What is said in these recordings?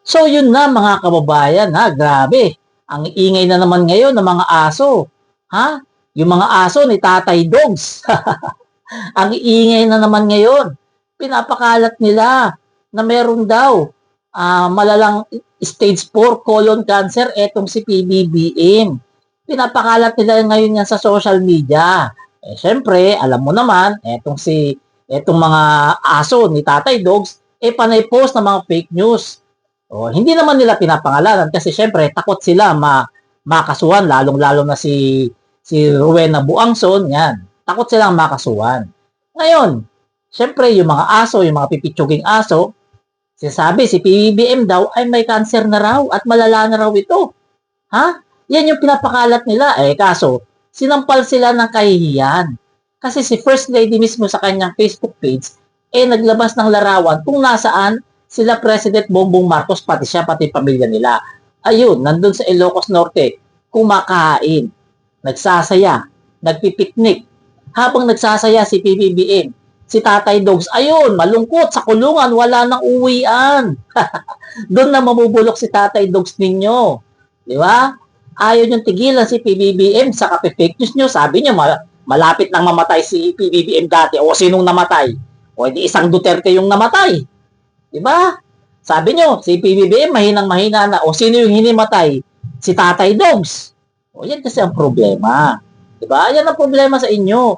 So yun na mga kababayan ha, grabe. Ang ingay na naman ngayon ng mga aso. Ha? Yung mga aso ni Tatay Dogs. Ang ingay na naman ngayon. Pinapakalat nila na meron daw malalang stage 4 colon cancer etong si PBBM. Pinapakalat nila ngayon yan sa social media. Eh, syempre, alam mo naman, etong mga aso ni Tatay Dogs, panay post ng mga fake news. Hindi naman nila pinapangalanan kasi syempre takot sila makasuhan lalong-lalo na si Rowena Buangson, yan. Takot silang makasuhan. Ngayon, syempre yung mga aso, yung mga pipitsuging aso, sinasabi si PBBM daw ay may cancer na raw at malala na raw ito. Ha? Yan yung pinapakalat nila. Kaso, sinampal sila ng kahihiyan. Kasi si First Lady mismo sa kanyang Facebook page, naglabas ng larawan kung nasaan sila President Bongbong Marcos, pati siya, pati pamilya nila. Ayun, nandun sa Ilocos Norte, kumakain, nagsasaya, nagpipiknik. Habang nagsasaya si PBBM, si Tatay Dogs, ayun, malungkot sa kulungan, wala nang uwian. Doon na mabubulok si Tatay Dogs ninyo. Di ba? Ayaw niyong tigilan si PBBM sa fake news nyo. Sabi niyo, malapit nang mamatay si PBBM dati. O sinong namatay? O di isang Duterte yung namatay. Diba? Sabi nyo, si PBBM mahinang-mahina na. O sino yung hinimatay? Si Tatay Dogs. O yan kasi ang problema. Diba? Yan ang problema sa inyo.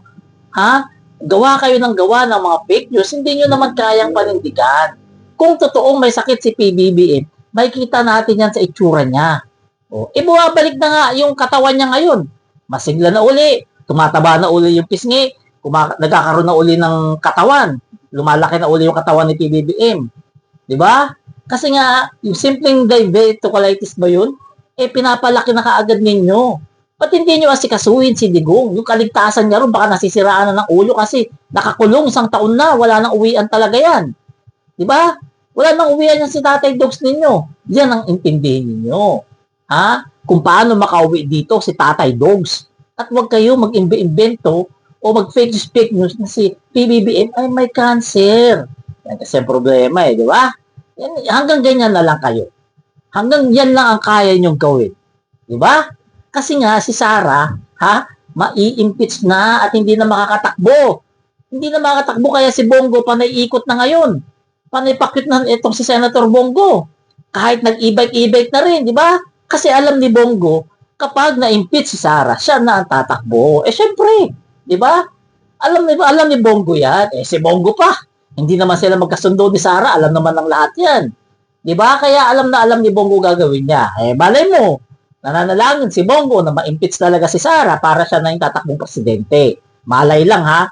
Ha? Gawa kayo ng gawa ng mga fake news, hindi nyo naman kayang panindigan. Kung totoong may sakit si PBBM, makikita natin yan sa itsura niya. Bumabalik na nga yung katawan niya ngayon. Masigla na uli. Tumataba na uli yung pisngi. Nagkakaroon na uli ng katawan. Lumalaki na uli yung katawan ni PBBM. Di ba? Kasi nga, yung simpleng diverticulitis ba yun? Pinapalaki na kaagad ninyo. Ba't hindi nyo asikasuhin si Digong? Yung kaligtasan niya ron, baka nasisiraan na ng ulo kasi nakakulong isang taon na, wala nang uwian talaga yan. Di ba? Wala nang uwian yan si Tatay Dogs ninyo. Yan ang intindihin ninyo. Ha? Kung paano makauwi dito si Tatay Dogs. At huwag kayo mag-imbento o mag-fake news na si PBBM ay may cancer. Yan kasi ang problema di ba? Hanggang ganyan na lang kayo. Hanggang yan lang ang kaya nyong gawin. Di ba? Kasi nga si Sara, mai-impeach na at hindi na makakatakbo. Hindi na makakatakbo kaya si Bongo panay-ikot na ngayon. Panay-pakit na itong si Senator Bongo. Kahit nag-e-bike na rin, di ba? Kasi alam ni Bongo, kapag na-impeach si Sara, siya na ang tatakbo. Syempre, di ba? Alam ni Bongo yan. Si Bongo pa. Hindi naman sila magkasundo ni Sara. Alam naman ng lahat yan. Di ba? Kaya alam ni Bongo gagawin niya. Malay mo, nananalangin si Bongo na ma-impeach talaga si Sara para siya na yung tatakbong presidente. Malay lang ha.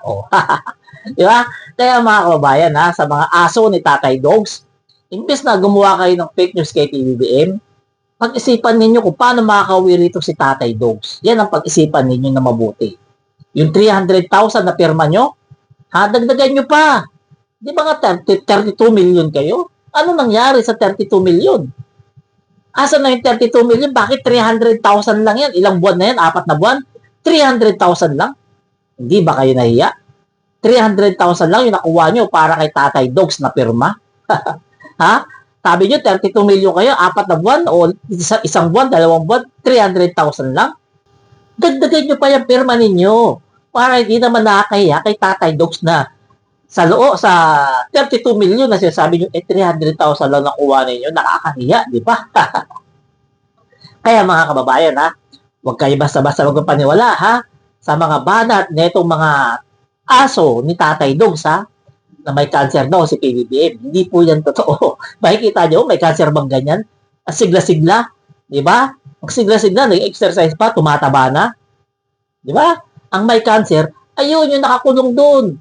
Di ba? Kaya mga kababayan sa mga aso ni Tatay Dogs, imbes na gumawa kayo ng fake news kay PBBM, pag-isipan ninyo kung paano makakauwi rito si Tatay Dogs. Yan ang pag-isipan ninyo na mabuti. Yung 300,000 na pirma nyo, dagdagan nyo pa. Di ba nga 32 million kayo? Ano nangyari sa 32 million? Asan na yung 32 million? Bakit 300,000 lang yan? Ilang buwan na yan? 4 na buwan? 300,000 lang? Hindi ba kayo nahiya? 300,000 lang yung nakuha nyo para kay Tatay Dogs na pirma? Ha? Sabi nyo, 32 million kayo, 4 na buwan, o isang buwan, 2 buwan, 300,000 lang. Dagdagan nyo pa yung pirma ninyo para hindi naman nakakahiya kay Tatay Dogs na sa 32 million na sinasabi nyo, 300,000 lang nakuha ninyo, nakakahiya, di ba? Kaya mga kababayan, huwag kayo basta-basta magpapaniwala, sa mga banat netong mga aso ni Tatay Dogs, na may cancer daw si PBBM. Hindi po yan totoo. Makikita nyo, may cancer bang ganyan? Sigla-sigla, di ba? Ang sigla-sigla, nag-exercise pa, tumataba na. Di ba? Ang may cancer, ayun yung nakakulong doon.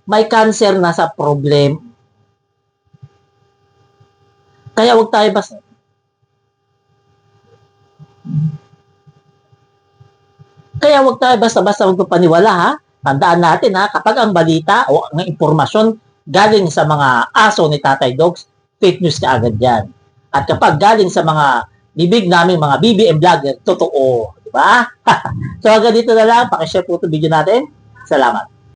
May cancer na sa problem. Kaya wag tayo basta-basta magpapaniwala, Tandaan natin kapag ang balita o ang impormasyon galing sa mga aso ni Tatay Dogs, fake news ka agad yan. At kapag galing sa mga bibig namin mga BBM vlogger, totoo. Di ba? So hanggang dito na lang. Pakishare po ito video natin. Salamat.